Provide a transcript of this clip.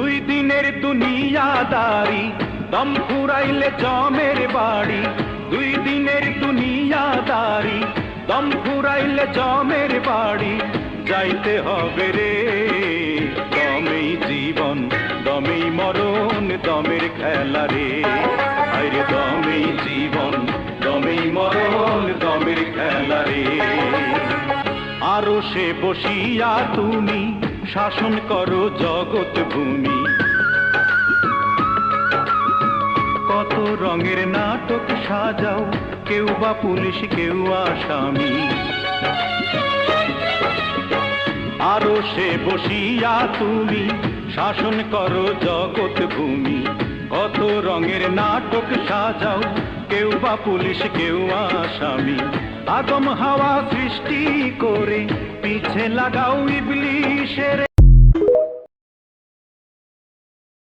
দুই দিনের দুনিয়াদারি, দম ফুরাইলে জমের বাড়ি। দুই দিনের দুনিয়াদারি, দম ফুরাইলে জমের বাড়ি। যাইতে হবে রে, দমেই জীবন, দমেই মরণ, দমের খেলা রে। আরে দমেই জীবন, দমেই মরণ, দমের খেলা রে। আরো সে বসিয়া তুমি শাসন করো জগৎ ভূমি। কত রঙের নাটক সাজাও, কেউ বা পুলিশ কেউ আসামি। আরো সে বসিয়া তুমি শাসন করো জগৎ ভূমি। কত রঙের নাটক সাজাও, কেউ বা পুলিশ কেউ আসামি। আগম হাওয়া সৃষ্টি করে পিছে লাগাও ইবলিশের